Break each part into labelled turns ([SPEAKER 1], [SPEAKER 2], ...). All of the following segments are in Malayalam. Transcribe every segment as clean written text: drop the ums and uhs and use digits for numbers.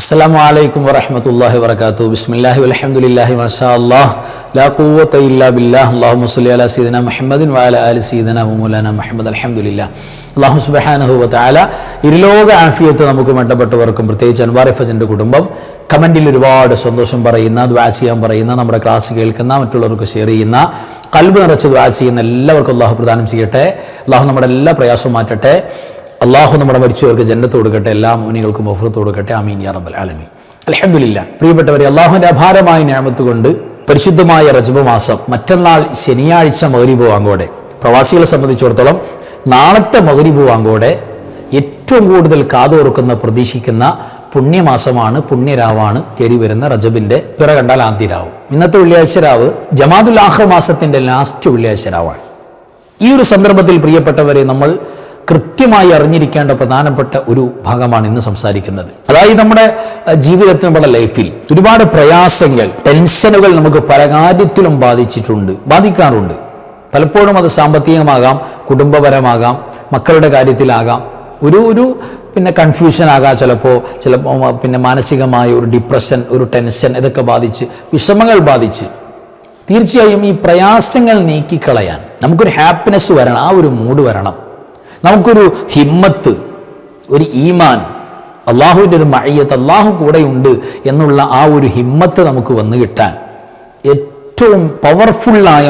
[SPEAKER 1] അസ്സലാമു അലൈക്കും വറഹ്മത്തുള്ളാഹി വബറകാതുഹു. ബിസ്മില്ലാഹി വൽഹംദുലില്ലാഹി മാഷാ അല്ലാഹ് ലാ ഖുവത ഇല്ലാ ബില്ലാഹ്. അല്ലാഹുമ്മ സ്വല്ലി അലാ സയ്യിദിനാ മുഹമ്മദിൻ വഅലാ ആലി സയ്യിദിനാ വമൗലാനാ മുഹമ്മദ്. അൽഹംദുലില്ലാഹ്. അല്ലാഹു സുബ്ഹാനഹു വ തആല ഇരുലോക ആഫിയത്ത് നമുക്ക് വേണ്ടപ്പെട്ടവർക്കും പ്രത്യേകിച്ച് അൻവാർ ഫജന്റെ കുടുംബം കമന്റിൽ ഒരുപാട് സന്തോഷം പറയുന്ന, ദുആ ചെയ്യാൻ പറയുന്ന, നമ്മുടെ ക്ലാസ് കേൾക്കുന്ന, മറ്റുള്ളവർക്ക് ഷെയർ ചെയ്യുന്ന, ഖൽബ് നിറച്ച് ദുആ ചെയ്യുന്ന എല്ലാവർക്കും അല്ലാഹു പ്രദാനം ചെയ്യട്ടെ. അല്ലാഹു നമ്മുടെ എല്ലാ പ്രയാസവും മാറ്റട്ടെ. അള്ളാഹു നമ്മുടെ മരിച്ചവർക്ക് ജന്നത്ത് കൊടുക്കട്ടെ. എല്ലാ മുഅ്മിനീങ്ങൾക്കും മഗ്ഫിറത്ത് കൊടുക്കട്ടെ. ആമീൻ യാ റബ്ബൽ ആലമീൻ. അൽഹംദുലില്ലാഹ്. പ്രിയപ്പെട്ടവരെ, അള്ളാഹുവിൻ്റെ അപാരമായ നിഅമത്ത് കൊണ്ട് പരിശുദ്ധമായ റജബ് മാസം മറ്റന്നാൾ ശനിയാഴ്ച മഗ്രിബ് വാങ്കോടെ, പ്രവാസികളെ സംബന്ധിച്ചിടത്തോളം നാളത്തെ മഗ്രിബ് വാങ്കോടെ ഏറ്റവും കൂടുതൽ കാതോർക്കുന്ന, പ്രതീക്ഷിക്കുന്ന പുണ്യമാസമാണ്, പുണ്യരാവാണ് കയറി വരുന്ന റജബിൻ്റെ പിറ കണ്ടാൽ ആദ്യ രാവ്. ഇന്നത്തെ വെള്ളിയാഴ്ച രാവ് ജമാദുൽ ആഖിർ മാസത്തിൻ്റെ ലാസ്റ്റ് വെള്ളിയാഴ്ച രാവാണ്. ഈ ഒരു സന്ദർഭത്തിൽ പ്രിയപ്പെട്ടവരെ, നമ്മൾ കൃത്യമായി അറിഞ്ഞിരിക്കേണ്ട പ്രധാനപ്പെട്ട ഒരു ഭാഗമാണ് ഇന്ന് സംസാരിക്കുന്നത്. അതായത് നമ്മുടെ ജീവിതത്തിൽ, നമ്മുടെ ലൈഫിൽ ഒരുപാട് പ്രയാസങ്ങൾ, ടെൻഷനുകൾ നമുക്ക് പല കാര്യത്തിലും ബാധിക്കാറുണ്ട്. പലപ്പോഴും അത് സാമ്പത്തികമാകാം, കുടുംബപരമാകാം, മക്കളുടെ കാര്യത്തിലാകാം, ഒരു കൺഫ്യൂഷൻ ആകാം, ചിലപ്പോൾ മാനസികമായ ഒരു ഡിപ്രഷൻ, ഒരു ടെൻഷൻ, ഇതൊക്കെ ബാധിച്ച്, വിഷമങ്ങൾ ബാധിച്ച്. തീർച്ചയായും ഈ പ്രയാസങ്ങൾ നീക്കിക്കളയാൻ നമുക്കൊരു ഹാപ്പിനെസ് വരണം, ആ ഒരു മൂഡ് വരണം, നമുക്കൊരു ഹിമ്മത്ത്, ഒരു ഈമാൻ, അള്ളാഹുവിൻ്റെ ഒരു മഅയ്യത്ത്, അള്ളാഹു കൂടെയുണ്ട് എന്നുള്ള ആ ഒരു ഹിമ്മത്ത് നമുക്ക് വന്നു കിട്ടാൻ ഏറ്റവും പവർഫുള്ളായ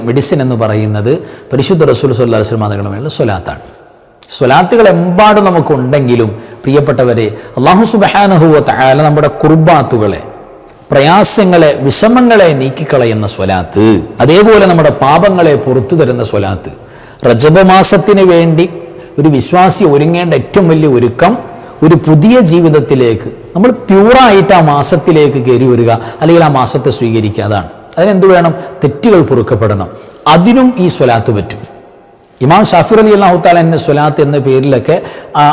[SPEAKER 1] മെഡിസിൻ എന്ന് പറയുന്നത് പരിശുദ്ധ റസൂൽ സ്വല്ലല്ലാഹു അലൈഹി വസല്ലം തങ്ങളുടെ സ്വലാത്താണ്. സ്വലാത്തുകൾ എമ്പാടും നമുക്കുണ്ടെങ്കിലും പ്രിയപ്പെട്ടവരെ, അള്ളാഹു സുബ്ഹാനഹു വ തആല നമ്മുടെ കുർബാത്തുകളെ, പ്രയാസങ്ങളെ, വിഷമങ്ങളെ നീക്കിക്കളയുന്ന സ്വലാത്ത്, അതേപോലെ നമ്മുടെ പാപങ്ങളെ പുറത്തു തരുന്ന സ്വലാത്ത്, റജബ് മാസത്തിന് വേണ്ടി ഒരു വിശ്വാസി ഒരുങ്ങേണ്ട ഏറ്റവും വലിയ ഒരുക്കം, ഒരു പുതിയ ജീവിതത്തിലേക്ക് നമ്മൾ പ്യൂറായിട്ട് ആ മാസത്തിലേക്ക് കയറി വരിക, അല്ലെങ്കിൽ ആ മാസത്തെ സ്വീകരിക്കുക. അതാണ്. അതിനെന്ത് വേണം? തെറ്റുകൾ പൊറുക്കപ്പെടണം. അതിനും ഈ സ്വലാത്ത് പറ്റും. ഇമാം ഷാഫി റളിയല്ലാഹു തആല എന്ന സ്വലാത്ത് എന്ന പേരിലൊക്കെ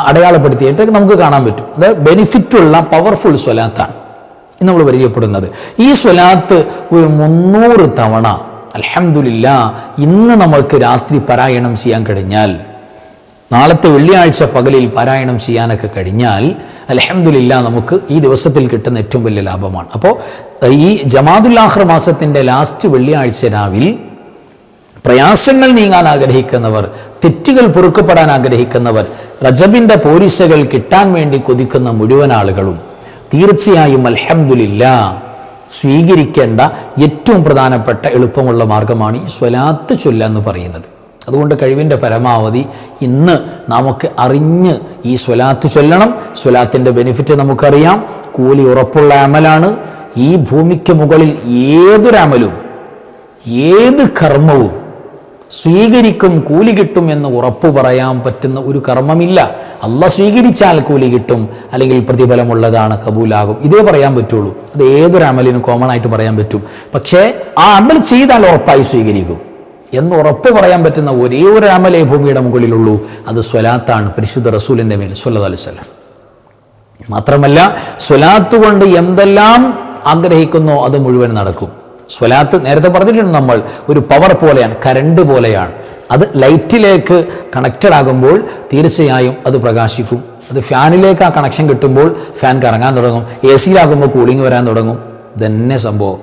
[SPEAKER 1] അടയാളപ്പെടുത്തിയിട്ട് നമുക്ക് കാണാൻ പറ്റും. അത് ബെനിഫിറ്റുള്ള പവർഫുൾ സ്വലാത്താണ് ഇന്ന് നമ്മൾ പരിചയപ്പെടുന്നത്. ഈ സ്വലാത്ത് ഒരു 300 തവണ അൽഹംദുലില്ലാഹ് ഇന്ന് നമ്മൾക്ക് രാത്രി പാരായണം ചെയ്യാൻ കഴിഞ്ഞാൽ, നാളത്തെ വെള്ളിയാഴ്ച പകലിൽ പാരായണം ചെയ്യാനൊക്കെ കഴിഞ്ഞാൽ അൽഹംദുലില്ലാഹ് നമുക്ക് ഈ ദിവസത്തിൽ കിട്ടുന്ന ഏറ്റവും വലിയ ലാഭമാണ്. അപ്പോൾ ഈ ജമാദുൽ ആഖിർ മാസത്തിൻ്റെ ലാസ്റ്റ് വെള്ളിയാഴ്ച രാവിൽ പ്രയാസങ്ങൾ നീങ്ങാൻ ആഗ്രഹിക്കുന്നവർ, തെറ്റുകൾ പൊറുക്കപ്പെടാൻ ആഗ്രഹിക്കുന്നവർ, റജബിൻ്റെ പോരിശകൾ കിട്ടാൻ വേണ്ടി കൊതിക്കുന്ന മുഴുവൻ ആളുകളും തീർച്ചയായും അൽഹംദുലില്ലാഹ് സ്വീകരിക്കേണ്ട ഏറ്റവും പ്രധാനപ്പെട്ട എളുപ്പമുള്ള മാർഗമാണ് ഈ സ്വലാത്ത് ചൊല്ല എന്ന് പറയുന്നത്. അതുകൊണ്ട് കഴിവിൻ്റെ പരമാവധി ഇന്ന് നമുക്ക് അറിഞ്ഞ് ഈ സ്വലാത്ത് ചൊല്ലണം. സ്വലാത്തിൻ്റെ ബെനിഫിറ്റ് നമുക്കറിയാം. കൂലി ഉറപ്പുള്ള അമലാണ്. ഈ ഭൂമിക്ക് മുകളിൽ ഏതൊരു അമലും, ഏത് കർമ്മവും സ്വീകരിക്കും, കൂലി കിട്ടും എന്ന് ഉറപ്പ് പറയാൻ പറ്റുന്ന ഒരു കർമ്മമില്ല. അള്ളാഹ് സ്വീകരിച്ചാൽ കൂലി കിട്ടും, അല്ലെങ്കിൽ പ്രതിഫലമുള്ളതാണ്, കബൂലാകും, ഇതേ പറയാൻ പറ്റുള്ളൂ. അത് ഏതൊരു അമലിനും കോമൺ ആയിട്ട് പറയാൻ പറ്റും. പക്ഷേ ആ അമൽ ചെയ്താൽ ഉറപ്പായി സ്വീകരിക്കും എന്ന് ഉറപ്പ് പറയാൻ പറ്റുന്ന ഒരേ ഒരു അമലേ ഭൂമിയുടെ മുകളിലുള്ളൂ. അത് സ്വലാത്താണ്, പരിശുദ്ധ റസൂലിൻ്റെ മേൽ സ്വല്ലല്ലാഹു അലൈഹി വസല്ലം. മാത്രമല്ല, സ്വലാത്ത് കൊണ്ട് എന്തെല്ലാം ആഗ്രഹിക്കുന്നോ അത് മുഴുവൻ നടക്കും. സ്വലാത്ത് നേരത്തെ പറഞ്ഞിട്ടുണ്ട് നമ്മൾ, ഒരു പവർ പോലെയാണ്, കരണ്ട് പോലെയാണ്. അത് ലൈറ്റിലേക്ക് കണക്റ്റഡ് ആകുമ്പോൾ തീർച്ചയായും അത് പ്രകാശിക്കും. അത് ഫാനിലേക്ക് ആ കണക്ഷൻ കിട്ടുമ്പോൾ ഫാൻ കറങ്ങാൻ തുടങ്ങും. AC-യിലാകുമ്പോൾ കൂളിംഗ് വരാൻ തുടങ്ങും. ഇതന്നെ സംഭവം.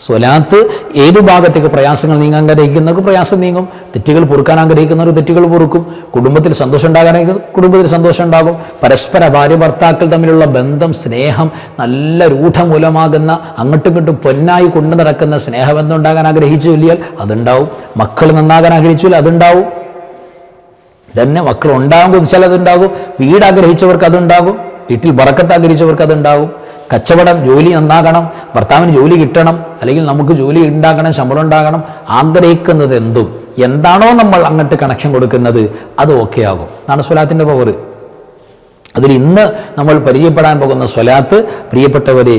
[SPEAKER 1] സ്വലാത്ത് ഏതു ഭാഗത്തേക്ക് പ്രയാസങ്ങൾ നീങ്ങാൻ ആഗ്രഹിക്കുന്നവർക്ക് പ്രയാസം നീങ്ങും, തെറ്റുകൾ പൊറുക്കാൻ ആഗ്രഹിക്കുന്നവർ തെറ്റുകൾ പൊറുക്കും, കുടുംബത്തിൽ സന്തോഷം ഉണ്ടാകാനായിരിക്കും കുടുംബത്തിൽ സന്തോഷം ഉണ്ടാകും, പരസ്പര ഭാര്യ ഭർത്താക്കൾ തമ്മിലുള്ള ബന്ധം, സ്നേഹം, നല്ല രൂഢമൂലമാകുന്ന, അങ്ങോട്ടും ഇങ്ങോട്ടും പൊന്നായി കൊണ്ടു നടക്കുന്ന സ്നേഹബന്ധം ഉണ്ടാകാൻ ആഗ്രഹിച്ചു ചൊല്ലിയാൽ അതുണ്ടാവും. മക്കൾ നന്നാകാൻ ആഗ്രഹിച്ചാൽ അതുണ്ടാവും. തന്നെ മക്കൾ ഉണ്ടാകാൻ കൊതിച്ചാൽ അതുണ്ടാകും. വീട് ആഗ്രഹിച്ചവർക്ക് അതുണ്ടാകും. വീട്ടിൽ ബറക്കത്ത് ആഗ്രഹിച്ചവർക്ക് അതുണ്ടാകും. കച്ചവടം, ജോലി നന്നാകണം, ഭർത്താവിന് ജോലി കിട്ടണം, അല്ലെങ്കിൽ നമുക്ക് ജോലി ഉണ്ടാകണം, ശമ്പളം ഉണ്ടാകണം, ആഗ്രഹിക്കുന്നത് എന്തും, എന്താണോ നമ്മൾ അങ്ങോട്ട് കണക്ഷൻ കൊടുക്കുന്നത് അത് ഓക്കെ ആകും. അതാണ് സ്വലാത്തിൻ്റെ പവർ. അതിൽ ഇന്ന് നമ്മൾ പരിചയപ്പെടാൻ പോകുന്ന സ്വലാത്ത്, പ്രിയപ്പെട്ടവരെ,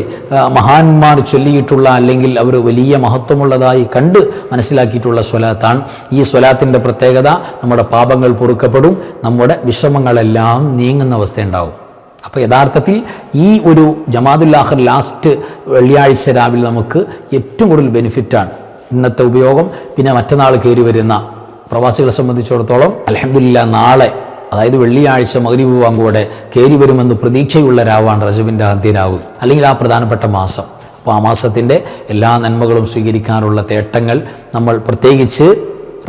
[SPEAKER 1] മഹാന്മാർ ചൊല്ലിയിട്ടുള്ള, അല്ലെങ്കിൽ അവർ വലിയ മഹത്വമുള്ളതായി കണ്ട് മനസ്സിലാക്കിയിട്ടുള്ള സ്വലാത്താണ്. ഈ സ്വലാത്തിൻ്റെ പ്രത്യേകത, നമ്മുടെ പാപങ്ങൾ പൊറുക്കപ്പെടും, നമ്മുടെ വിഷമങ്ങളെല്ലാം നീങ്ങുന്ന അവസ്ഥയുണ്ടാവും. അപ്പോൾ യഥാർത്ഥത്തിൽ ഈ ഒരു ജമാദുൽ ആഖിർ ലാസ്റ്റ് വെള്ളിയാഴ്ച രാവിലെ നമുക്ക് ഏറ്റവും കൂടുതൽ ബെനിഫിറ്റാണ് ഇന്നത്തെ ഉപയോഗം. പിന്നെ മറ്റന്നാൾ കയറി വരുന്ന പ്രവാസികളെ സംബന്ധിച്ചിടത്തോളം അൽഹംദുലില്ലാഹ് നാളെ അതായത് വെള്ളിയാഴ്ച മഗ്‌രിബ് ബാങ്കോടെ കയറി വരുമെന്ന് പ്രതീക്ഷയുള്ള രാവാണ് റജബിൻ്റെ ആദ്യ രാവ്, അല്ലെങ്കിൽ ആ പ്രധാനപ്പെട്ട മാസം. അപ്പോൾ ആ മാസത്തിൻ്റെ എല്ലാ നന്മകളും സ്വീകരിക്കാനുള്ള തേട്ടങ്ങൾ നമ്മൾ പ്രത്യേകിച്ച്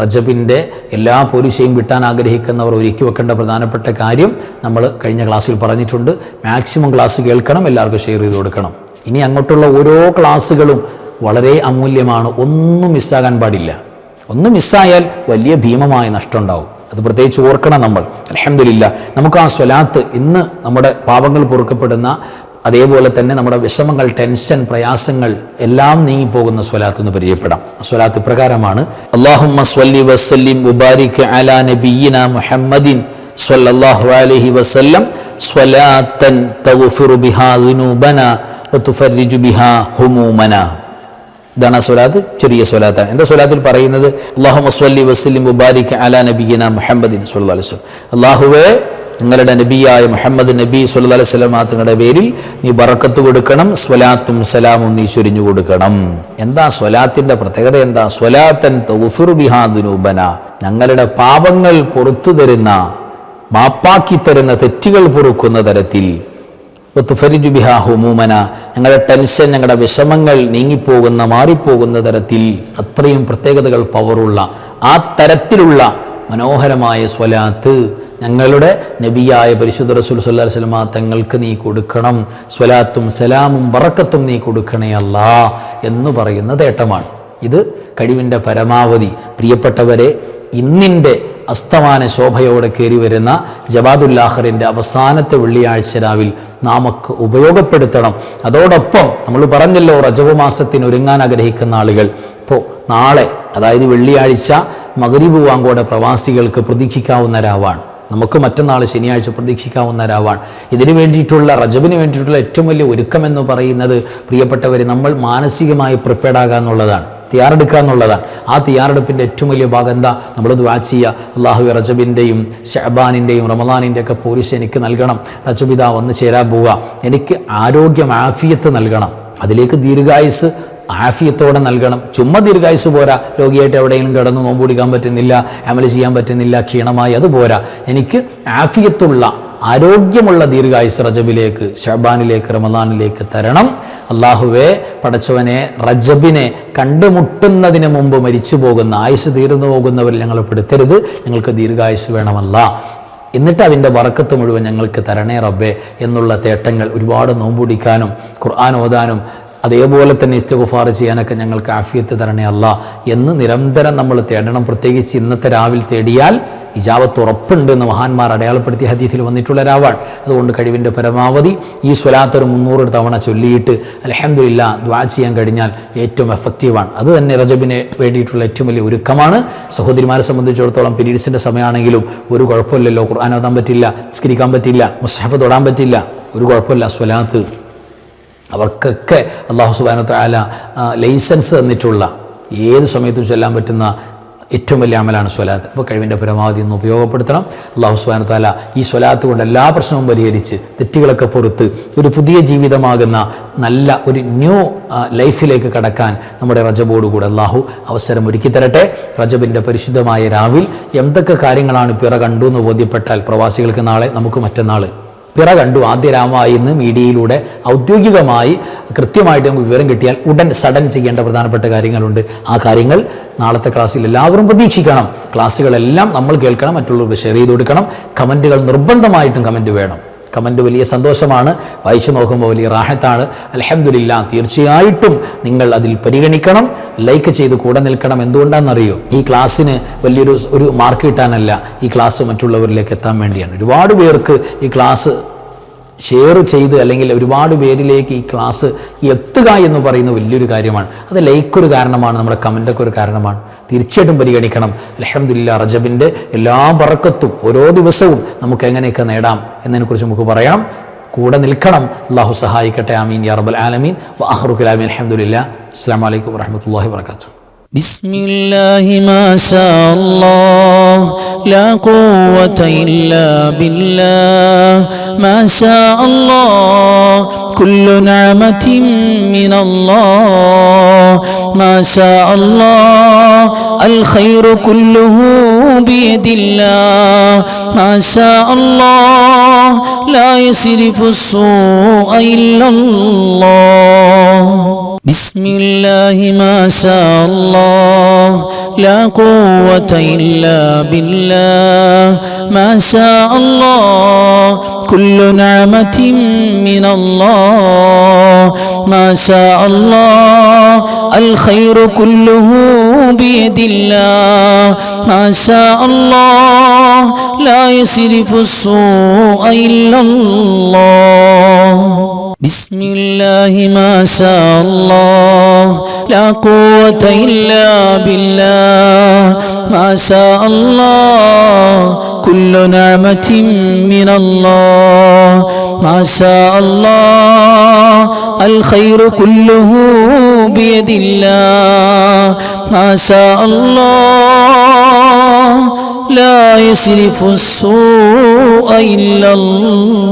[SPEAKER 1] റജബിൻ്റെ എല്ലാ പോലീശയും കിട്ടാൻ ആഗ്രഹിക്കുന്നവർ ഒരുക്കി വെക്കേണ്ട പ്രധാനപ്പെട്ട കാര്യം നമ്മൾ കഴിഞ്ഞ ക്ലാസ്സിൽ പറഞ്ഞിട്ടുണ്ട്. മാക്സിമം ക്ലാസ് കേൾക്കണം, എല്ലാവർക്കും ഷെയർ ചെയ്ത് കൊടുക്കണം. ഇനി അങ്ങോട്ടുള്ള ഓരോ ക്ലാസ്സുകളും വളരെ അമൂല്യമാണ്, ഒന്നും മിസ്സാകാൻ പാടില്ല. ഒന്നും മിസ്സായാൽ വലിയ ഭീമമായ നഷ്ടം ഉണ്ടാവും. അത് പ്രത്യേകിച്ച് ഓർക്കണം നമ്മൾ. അൽഹംദുലില്ലാഹ് നമുക്ക് ആ സ്വലാത്ത് ഇന്ന് നമ്മുടെ പാപങ്ങൾ പൊറുക്കപ്പെടുന്ന, അതേപോലെ തന്നെ നമ്മുടെ വിഷമങ്ങൾ, ടെൻഷൻ, പ്രയാസങ്ങൾ എല്ലാം നീങ്ങിപ്പോകുന്ന സ്വലാത്ത് എന്ന് പരിചയപ്പെടാം. സ്വലാത്ത് ഇപ്രകാരമാണ്: അല്ലാഹുമ്മ സ്വല്ലി വസല്ലിം വബാരിക് അലാ നബിയ്യിനാ മുഹമ്മദിൻ സ്വല്ലല്ലാഹു അലൈഹി വസല്ലം സ്വലാത്തൻ തഗ്ഫിറു ബിഹാ ദുനൂബനാ വതുഫർരിജു ബിഹാ ഹുമൂമനാ. ഇതാണ് ആ സ്വലാത്ത്, ചെറിയ സ്വലാത്താണ്. എന്താ സ്വലാത്തിൽ പറയുന്നത്? അല്ലാഹുമ്മ സ്വല്ലി വസല്ലിം വബാരിക് അലാ നബിയ്യിനാ മുഹമ്മദിൻ സ്വല്ലല്ലാഹു അലൈഹി വസല്ലം. അല്ലാഹുവേ, നിങ്ങളുടെ നബിയായ മുഹമ്മദ് നബി സ്വല്ലല്ലാഹു അലൈഹി വസല്ലം തങ്ങളുടെ പേരിൽ നീ ബറക്കത്ത് കൊടുക്കണം, സ്വലാത്തും സലാമും നീ ചൊരിഞ്ഞു കൊടുക്കണം. എന്താ സ്വലാത്തിന്റെ പ്രത്യേകത? എന്താ? സ്വലാത്തൻ തഗ്ഫിറു ബിഹാ ദുനൂബനാ, ഞങ്ങളുടെ പാപങ്ങൾ പുറത്തു തരുന്ന, മാപ്പാക്കി തരുന്ന, തെറ്റുകൾ പൊറുക്കുന്ന തരത്തിൽ. വതുഫരിജു ബിഹാ ഹുമൂമന, ഞങ്ങളുടെ ടെൻഷൻ, ഞങ്ങളുടെ വിഷമങ്ങൾ നീങ്ങിപ്പോകുന്ന, മാറിപ്പോകുന്ന തരത്തിൽ. അത്രയും പ്രത്യേകതകൾ പവറുള്ള ആ തരത്തിലുള്ള മനോഹരമായ സ്വലാത്ത് ഞങ്ങളുടെ നബിയായ പരിശുദ്ധ റസൂൽ സ്വല്ലല്ലാഹു അലൈഹി വസല്ലം തങ്ങൾക്ക് നീ കൊടുക്കണം. സ്വലാത്തും സലാമും ബറക്കത്തും നീ കൊടുക്കണേ അല്ലാ എന്ന് പറയുന്ന തേട്ടമാണ് ഇത്. കഴിവിൻ്റെ പരമാവധി പ്രിയപ്പെട്ടവരെ, ഇന്നിൻ്റെ അസ്തമാന ശോഭയോടെ കയറി വരുന്ന ജവാദുല്ലാഹറിൻ്റെ അവസാനത്തെ വെള്ളിയാഴ്ച രാവിൽ നാമൊക്കെ ഉപയോഗപ്പെടുത്തണം. അതോടൊപ്പം നമ്മൾ പറഞ്ഞല്ലോ, റജബ് മാസത്തിന് ഒരുങ്ങാൻ ആഗ്രഹിക്കുന്ന ആളുകൾ ഇപ്പോൾ നാളെ, അതായത് വെള്ളിയാഴ്ച മഗ്‌രിബ് ബാങ്കോടെ പ്രവാസികൾക്ക് പ്രതീക്ഷിക്കാവുന്ന രാവാണ്. നമുക്ക് മറ്റന്നാൾ ശനിയാഴ്ച പ്രതീക്ഷിക്കാവുന്ന രാവാണ്. ഇതിനു വേണ്ടിയിട്ടുള്ള, റജബിന് വേണ്ടിയിട്ടുള്ള ഏറ്റവും വലിയ ഒരുക്കമെന്ന് പറയുന്നത് പ്രിയപ്പെട്ടവർ, നമ്മൾ മാനസികമായി പ്രിപ്പയർഡ് ആകുക എന്നുള്ളതാണ്, തയ്യാറെടുക്കുക എന്നുള്ളതാണ്. ആ തയ്യാറെടുപ്പിൻ്റെ ഏറ്റവും വലിയ ഭാഗം എന്താ? നമ്മൾ ദുആ ചെയ്യുക, അല്ലാഹു റജബിൻ്റെയും ശഅബാനിൻ്റെയും റമളാനിൻ്റെ ഒക്കെ പോലീസ് എനിക്ക് നൽകണം. റജബ് ഇതാ വന്ന് ചേരാൻ പോവുക, എനിക്ക് ആരോഗ്യം, ആഫിയത്ത് നൽകണം. അതിലേക്ക് ദീർഘായുസ് ആഫിയത്തോടെ നൽകണം. ചുമ്മാ ദീർഘായുസ് പോരാ. രോഗിയായിട്ട് എവിടെയെങ്കിലും കിടന്ന് നോമ്പ് പിടിക്കാൻ പറ്റുന്നില്ല, അമൽ ചെയ്യാൻ പറ്റുന്നില്ല, ക്ഷീണമായി, അത് പോരാ. എനിക്ക് ആഫിയത്തുള്ള, ആരോഗ്യമുള്ള ദീർഘായുസ് റജബിലേക്ക്, ശഅബാനിലേക്ക്, റമളാനിലേക്ക് തരണം. അല്ലാഹുവേ, പടച്ചവനെ, റജബിനെ കണ്ടുമുട്ടുന്നതിന് മുമ്പ് മരിച്ചു പോകുന്ന, ആയുസ് തീർന്നു പോകുന്നവരിൽ ഞങ്ങളെ പെടുത്തരുത്. ഞങ്ങൾക്ക് ദീർഘായുസ് വേണമല്ല. എന്നിട്ട് അതിൻ്റെ ബറക്കത്ത് മുഴുവൻ ഞങ്ങൾക്ക് തരണേ റബ്ബേ എന്നുള്ള തേട്ടങ്ങൾ, ഒരുപാട് നോമ്പുടിക്കാനും ഖുർആൻ ഓതാനും അതേപോലെ തന്നെ ഇസ്തിഗ്ഫാർ ചെയ്യാനൊക്കെ ഞങ്ങൾക്ക് ആഫിയത്ത് തരണേ അല്ലാ എന്ന് നിരന്തരം നമ്മൾ തേടണം. പ്രത്യേകിച്ച് ഇന്നത്തെ രാവിൽ തേടിയാൽ ഇജാബത്ത് ഉറപ്പുണ്ട് എന്ന് മഹാന്മാർ അടയാളപ്പെടുത്തിയ ഹദീസിൽ വന്നിട്ടുള്ള രാവാണ്. അതുകൊണ്ട് കഴിവിൻ്റെ പരമാവധി ഈ സ്വലാത്ത് ഒരു 300 തവണ ചൊല്ലിയിട്ട് അൽഹംദുലില്ലാഹ് ദുആ ചെയ്യാൻ കഴിഞ്ഞാൽ ഏറ്റവും എഫക്റ്റീവാണ്. അത് തന്നെ റജബിന് വേണ്ടിയിട്ടുള്ള ഏറ്റവും വലിയ ഒരുക്കമാണ്. സഹോദരിമാരെ സംബന്ധിച്ചിടത്തോളം പീരീഡ്സിൻ്റെ സമയമാണെങ്കിലും ഒരു കുഴപ്പമില്ലല്ലോ. ഖുർആൻ ഓതാൻ പറ്റില്ല, നിസ്കരിക്കാൻ പറ്റില്ല, മുസ്ഹഫ് തൊടാൻ പറ്റില്ല, ഒരു കുഴപ്പമില്ല. സ്വലാത്ത് അവർക്കൊക്കെ അല്ലാഹു സുബ്ഹാനഹു വ തആല ലൈസൻസ് തന്നിട്ടുള്ള, ഏത് സമയത്തും ചൊല്ലാൻ പറ്റുന്ന ഏറ്റവും വലിയ അമലാണ് സ്വലാത്ത്. അപ്പോൾ കഴിവിൻ്റെ പരമാവധി ഒന്ന് ഉപയോഗപ്പെടുത്തണം. അല്ലാഹു സുബ്ഹാനഹു വ തആല ഈ സ്വലാത്ത് കൊണ്ട് എല്ലാ പ്രശ്നവും പരിഹരിച്ച് തെറ്റുകളൊക്കെ പുറത്ത് ഒരു പുതിയ ജീവിതമാകുന്ന നല്ല ഒരു ന്യൂ ലൈഫിലേക്ക് കടക്കാൻ നമ്മുടെ റജബോടുകൂടെ അല്ലാഹു അവസരം ഒരുക്കി തരട്ടെ. റജബിൻ്റെ പരിശുദ്ധമായ രാവിൽ എന്തൊക്കെ കാര്യങ്ങളാണ് പിറ കണ്ടു എന്ന് ബോധ്യപ്പെട്ടാൽ പ്രവാസികൾക്ക് നാളെ, നമുക്ക് മറ്റന്നാൾ പിറ കണ്ടു ആദ്യ രാമായി എന്ന് മീഡിയയിലൂടെ ഔദ്യോഗികമായി കൃത്യമായിട്ട് നമുക്ക് വിവരം കിട്ടിയാൽ ഉടൻ സഡൻ ചെയ്യേണ്ട പ്രധാനപ്പെട്ട കാര്യങ്ങളുണ്ട്. ആ കാര്യങ്ങൾ നാളത്തെ ക്ലാസ്സിൽ എല്ലാവരും പ്രതീക്ഷിക്കണം. ക്ലാസ്സുകളെല്ലാം നമ്മൾ കേൾക്കണം, മറ്റുള്ളവർക്ക് ഷെയർ ചെയ്ത് കൊടുക്കണം. കമൻറ്റുകൾ നിർബന്ധമായിട്ടും കമൻറ്റ് വേണം. കമൻറ്റ് വലിയ സന്തോഷമാണ്, വായിച്ചു നോക്കുമ്പോൾ വലിയ റാഹത്താണ്. അൽഹംദുലില്ലാഹ്, തീർച്ചയായിട്ടും നിങ്ങൾ അതിൽ പരിഗണിക്കണം, ലൈക്ക് ചെയ്ത് കൂടെ നിൽക്കണം. എന്തുകൊണ്ടാണെന്നറിയോ? ഈ ക്ലാസ്സിന് വലിയൊരു മാർക്ക് കിട്ടാനല്ല, ഈ ക്ലാസ് മറ്റുള്ളവരിലേക്ക് എത്താൻ വേണ്ടിയാണ്. ഒരുപാട് പേർക്ക് ഈ ക്ലാസ് ഷെയർ ചെയ്ത്, അല്ലെങ്കിൽ ഒരുപാട് പേരിലേക്ക് ഈ ക്ലാസ് എത്തുക എന്ന് പറയുന്ന വലിയൊരു കാര്യമാണ്. അത് ലൈക്കൊരു കാരണമാണ്, നമ്മുടെ കമൻ്റൊക്കെ ഒരു കാരണമാണ്. തീർച്ചയായിട്ടും പരിഗണിക്കണം. അൽഹംദുലില്ലാഹ്, റജബിൻ്റെ എല്ലാ ബറക്കത്തും ഓരോ ദിവസവും നമുക്ക് എങ്ങനെയൊക്കെ നേടാം എന്നതിനെക്കുറിച്ച് നമുക്ക് പറയാം. കൂടെ നിൽക്കണം. അല്ലാഹു സഹായിക്കട്ടെ. ആമീൻ യാ റബ്ബൽ ആലമീൻ. വ ആഖിറു കലാമി അൽഹംദുലില്ലാഹ്. അസ്സലാമു അലൈക്കും വറഹ്മത്തുള്ളാഹി വബറകാതുഹു. بسم الله ما شاء الله لا قوة إلا بالله ما شاء الله كل نعمة من الله ما شاء الله الخير كله بيد الله ما شاء الله لا يصرف السوء إلا الله بسم الله ما شاء الله لا قوة إلا بالله ما شاء الله كل نعمة من الله ما شاء الله الخير كله بيد الله ما شاء الله لا يصرف السوء إلا الله بسم الله ما شاء الله لا قوة إلا بالله ما شاء الله كل نعمة من الله ما شاء الله الخير كله بيد الله ما شاء الله لا يصرف السوء إلا الله